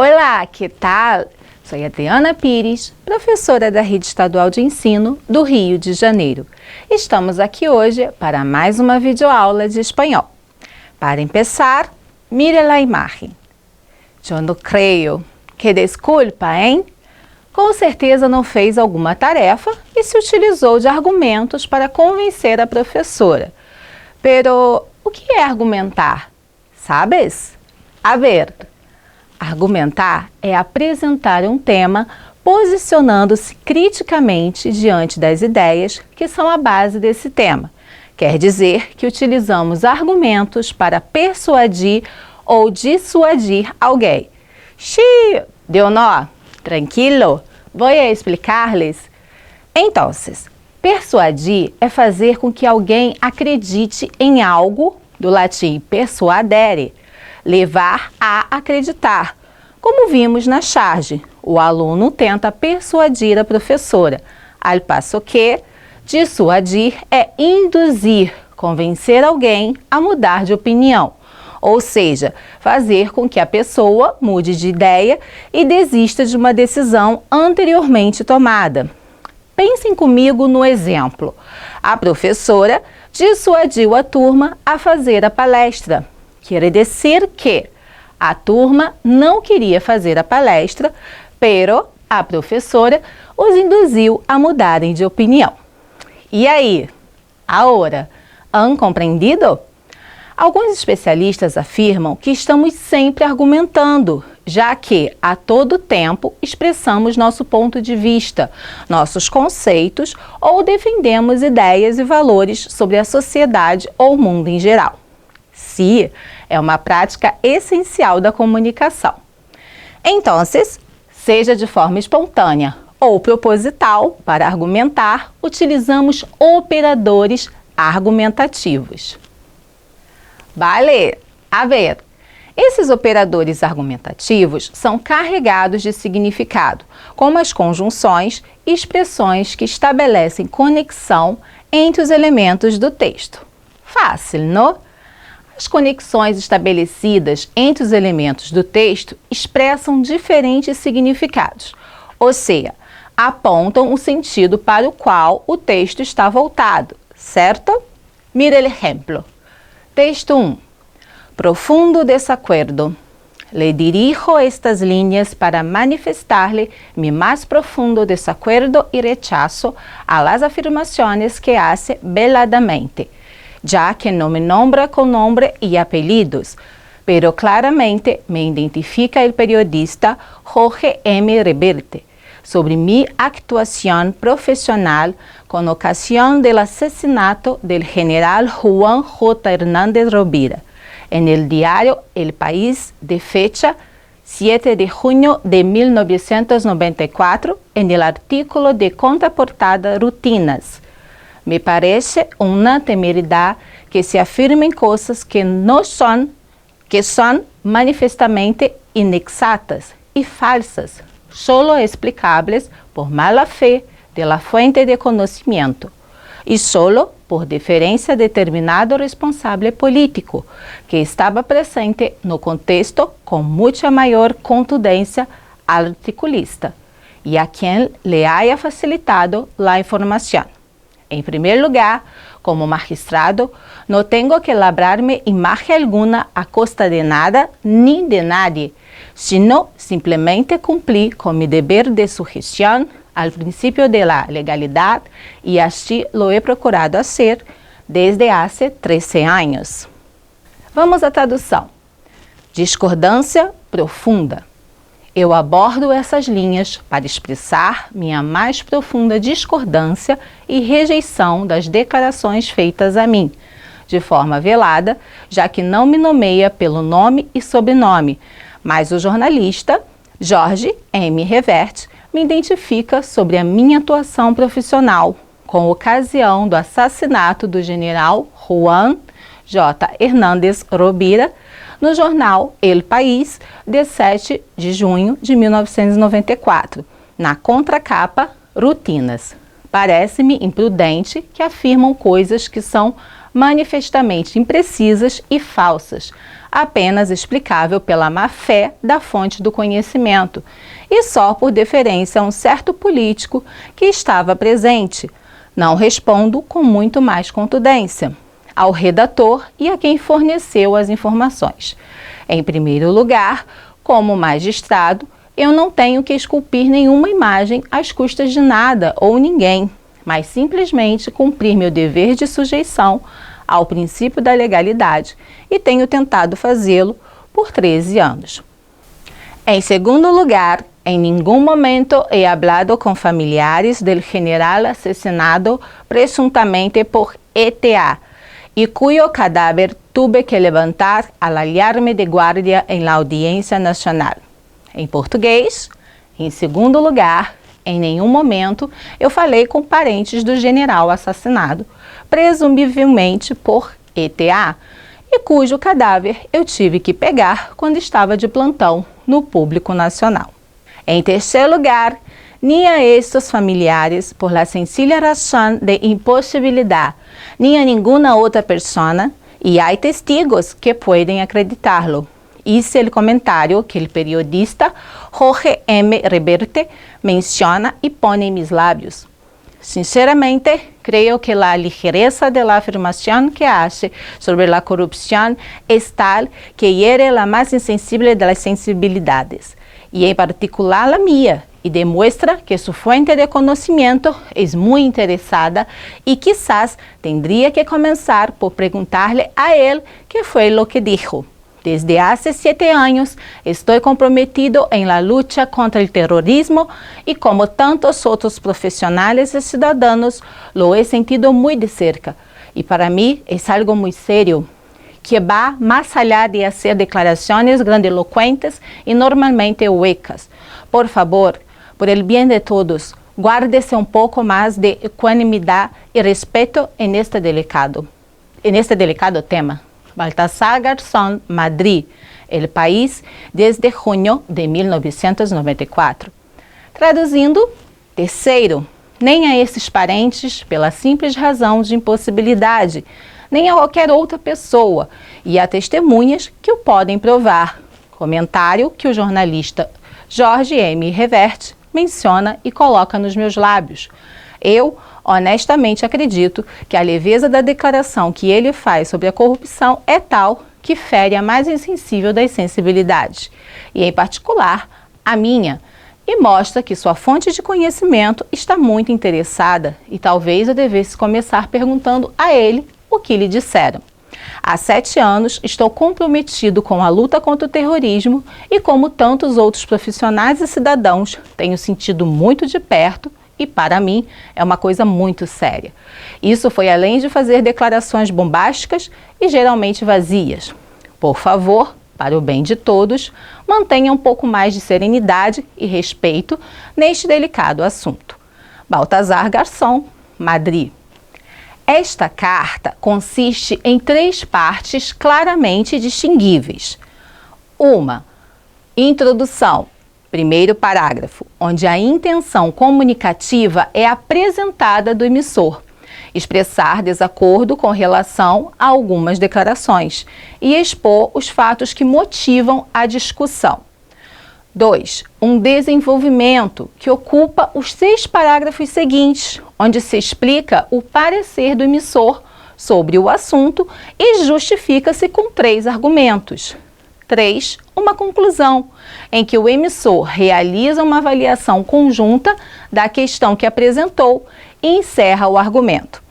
Olá, que tal? Sou Adriana Pires, professora da Rede Estadual de Ensino do Rio de Janeiro. Estamos aqui hoje para mais uma videoaula de espanhol. Para começar, mire la imagen. Eu não creio. Que desculpa, hein? Com certeza não fez alguma tarefa e se utilizou de argumentos para convencer a professora. Pero, o que é argumentar? Sabes? A ver, argumentar é apresentar um tema posicionando-se criticamente diante das ideias que são a base desse tema. Quer dizer que utilizamos argumentos para persuadir ou dissuadir alguém. Xiii, deu nó? Tranquilo? Vou explicar-lhes. Então, persuadir é fazer com que alguém acredite em algo, do latim persuadere, levar a acreditar. Como vimos na charge, o aluno tenta persuadir a professora, ao passo que dissuadir é induzir, convencer alguém a mudar de opinião, ou seja, fazer com que a pessoa mude de ideia e desista de uma decisão anteriormente tomada. Pensem comigo no exemplo. A professora dissuadiu a turma a fazer a palestra. Quer dizer que a turma não queria fazer a palestra, pero a professora os induziu a mudarem de opinião. E aí? Agora, han compreendido? Alguns especialistas afirmam que estamos sempre argumentando, já que a todo tempo expressamos nosso ponto de vista, nossos conceitos ou defendemos ideias e valores sobre a sociedade ou o mundo em geral. Se é uma prática essencial da comunicação. Então, seja de forma espontânea ou proposital, para argumentar, utilizamos operadores argumentativos. Vale, a ver, esses operadores argumentativos são carregados de significado, como as conjunções e expressões que estabelecem conexão entre os elementos do texto. Fácil, não? As conexões estabelecidas entre os elementos do texto expressam diferentes significados, ou seja, apontam o sentido para o qual o texto está voltado, certo? Mira o exemplo. Texto 1. Profundo desacuerdo. Le dirijo estas líneas para manifestar-lhe mi más profundo desacuerdo y rechazo a las afirmaciones que hace veladamente, ya que no me nombra con nombre y apellidos, pero claramente me identifica el periodista Jorge M. Reverte sobre mi actuación profesional con ocasión del asesinato del general Juan J. Hernández Rovira en el diario El País de fecha 7 de junio de 1994 en el artículo de contraportada Rutinas. Me parece una temeridad que se afirmen cosas que son manifestamente inexatas y falsas, solo explicables por mala fe de la fuente de conocimiento y solo por deferência a determinado responsável político que estava presente no contexto com muita maior contundência al articulista e a quem le haya facilitado la informação. Em primeiro lugar, como magistrado, não tenho que labrar-me imagen alguna a costa de nada ni de nadie, sino simplesmente cumprir com mi deber de sugestão al princípio de la legalidad y así lo he procurado hacer desde hace 13 anos. Vamos à tradução. Discordância profunda. Eu abordo essas linhas para expressar minha mais profunda discordância e rejeição das declarações feitas a mim, de forma velada, já que não me nomeia pelo nome e sobrenome, mas o jornalista Jorge M. Reverte me identifica sobre a minha atuação profissional com ocasião do assassinato do general Juan J. Hernández Rovira no jornal El País, de 7 de junho de 1994, na contracapa Rutinas. Parece-me imprudente que afirmam coisas que são manifestamente imprecisas e falsas, apenas explicável pela má-fé da fonte do conhecimento, e só por deferência a um certo político que estava presente. Não respondo com muito mais contundência ao redator e a quem forneceu as informações. Em primeiro lugar, como magistrado, eu não tenho que esculpir nenhuma imagem às custas de nada ou ninguém, mas simplesmente cumprir meu dever de sujeição ao princípio da legalidade, e tenho tentado fazê-lo por 13 anos. Em segundo lugar, em nenhum momento he hablado com familiares del general asesinado presuntamente por ETA, y cuyo cadáver tuve que levantar al hallarme de guardia en la Audiencia Nacional. Em português, em segundo lugar, em nenhum momento eu falei com parentes do general assassinado, presumivelmente por ETA, e cujo cadáver eu tive que pegar quando estava de plantão no Público Nacional. Em terceiro lugar, ni a estos familiares, por la sencilla razón de imposibilidad, ni a ninguna otra persona, y hay testigos que pueden acreditarlo. Hice el comentario que el periodista Jorge M. Reverte menciona y pone en mis labios. Sinceramente, creo que la ligereza de la afirmación que hace sobre la corrupción es tal que hiere la más insensible de las sensibilidades, y en particular la mía, y demuestra que su fuente de conocimiento es muy interesada y quizás tendría que comenzar por preguntarle a él qué fue lo que dijo. Desde hace 7 años estoy comprometido en la lucha contra el terrorismo y como tantos otros profesionales y ciudadanos lo he sentido muy de cerca. Y para mí es algo muy serio, que va más allá de hacer declaraciones grandilocuentes y normalmente huecas. Por favor, por el bien de todos, guárdese un poco más de ecuanimidad y respeto en este delicado tema. Baltasar Garzón, Madrid, El País, desde junho de 1994. Traduzindo, terceiro, nem a esses parentes, pela simples razão de impossibilidade, nem a qualquer outra pessoa, e há testemunhas que o podem provar. Comentário que o jornalista Jorge M. Reverte menciona e coloca nos meus lábios. Eu, honestamente, acredito que a leveza da declaração que ele faz sobre a corrupção é tal que fere a mais insensível das sensibilidades, e em particular a minha, e mostra que sua fonte de conhecimento está muito interessada, e talvez eu devesse começar perguntando a ele o que lhe disseram. Há 7 anos estou comprometido com a luta contra o terrorismo e, como tantos outros profissionais e cidadãos, tenho sentido muito de perto e, para mim, é uma coisa muito séria. Isso foi além de fazer declarações bombásticas e geralmente vazias. Por favor, para o bem de todos, mantenha um pouco mais de serenidade e respeito neste delicado assunto. Baltasar Garzón, Madrid. Esta carta consiste em 3 partes claramente distinguíveis. Uma, introdução, primeiro parágrafo, onde a intenção comunicativa é apresentada do emissor, expressar desacordo com relação a algumas declarações e expor os fatos que motivam a discussão. 2. Um desenvolvimento que ocupa os 6 parágrafos seguintes, onde se explica o parecer do emissor sobre o assunto e justifica-se com 3 argumentos. 3. Uma conclusão, em que o emissor realiza uma avaliação conjunta da questão que apresentou e encerra o argumento.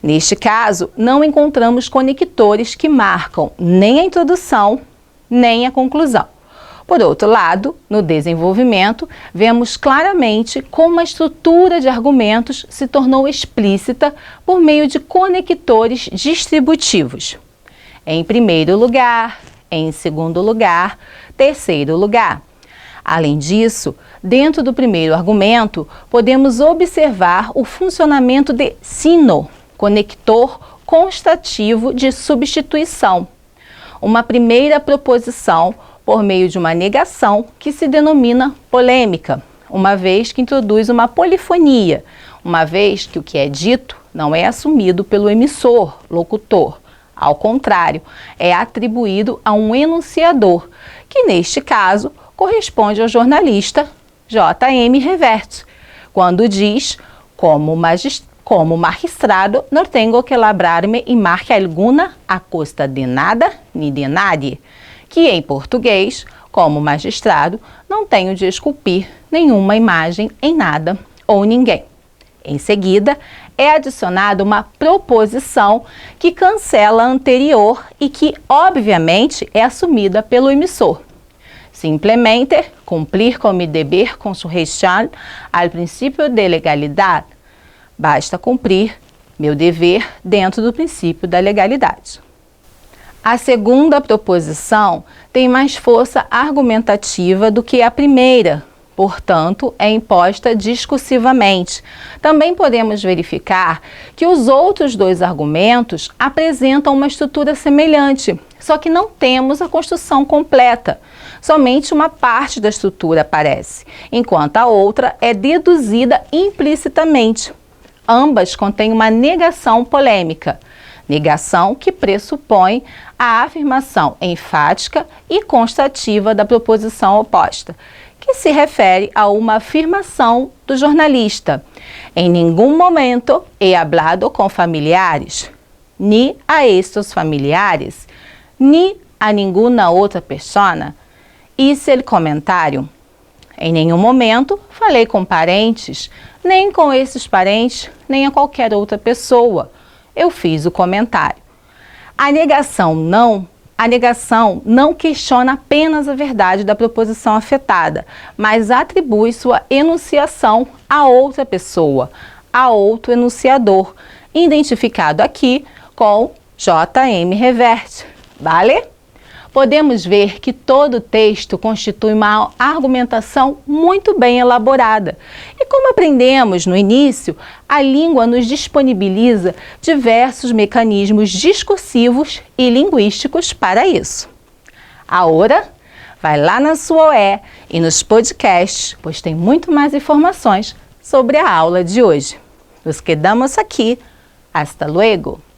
Neste caso, não encontramos conectores que marcam nem a introdução, nem a conclusão. Por outro lado, no desenvolvimento, vemos claramente como a estrutura de argumentos se tornou explícita por meio de conectores distributivos. Em primeiro lugar, em segundo lugar, terceiro lugar. Além disso, dentro do primeiro argumento, podemos observar o funcionamento de sino, conector constativo de substituição. Uma primeira proposição por meio de uma negação que se denomina polêmica, uma vez que introduz uma polifonia, uma vez que o que é dito não é assumido pelo emissor, locutor, Ao contrário, é atribuído a um enunciador, que neste caso corresponde ao jornalista J.M. Reverte, quando diz, como magistrado, no tengo que labrar-me imagen alguna a costa de nada ni de nadie, que em português, como magistrado, não tenho de esculpir nenhuma imagem em nada ou ninguém. Em seguida, é adicionada uma proposição que cancela a anterior e que, obviamente, é assumida pelo emissor. Simplemente, cumprir com mi deber con sujeción al princípio de legalidade. Basta cumprir meu dever dentro do princípio da legalidade. A segunda proposição tem mais força argumentativa do que a primeira, portanto, é imposta discursivamente. Também podemos verificar que os outros dois argumentos apresentam uma estrutura semelhante, só que não temos a construção completa. Somente uma parte da estrutura aparece, enquanto a outra é deduzida implicitamente. Ambas contêm uma negação polêmica, negação que pressupõe a afirmação enfática e constativa da proposição oposta, que se refere a uma afirmação do jornalista. Em nenhum momento he hablado com familiares, ni a estes familiares, ni a nenhuma outra persona. Hice el comentário. Em nenhum momento falei com parentes, nem com esses parentes, nem a qualquer outra pessoa. Eu fiz o comentário. A negação não questiona apenas a verdade da proposição afetada, mas atribui sua enunciação a outra pessoa, a outro enunciador, identificado aqui com J.M. Reverte. Vale? Podemos ver que todo o texto constitui uma argumentação muito bem elaborada. E como aprendemos no início, a língua nos disponibiliza diversos mecanismos discursivos e linguísticos para isso. Agora, vai lá na sua OE e nos podcasts, pois tem muito mais informações sobre a aula de hoje. Nos quedamos aqui. Hasta luego!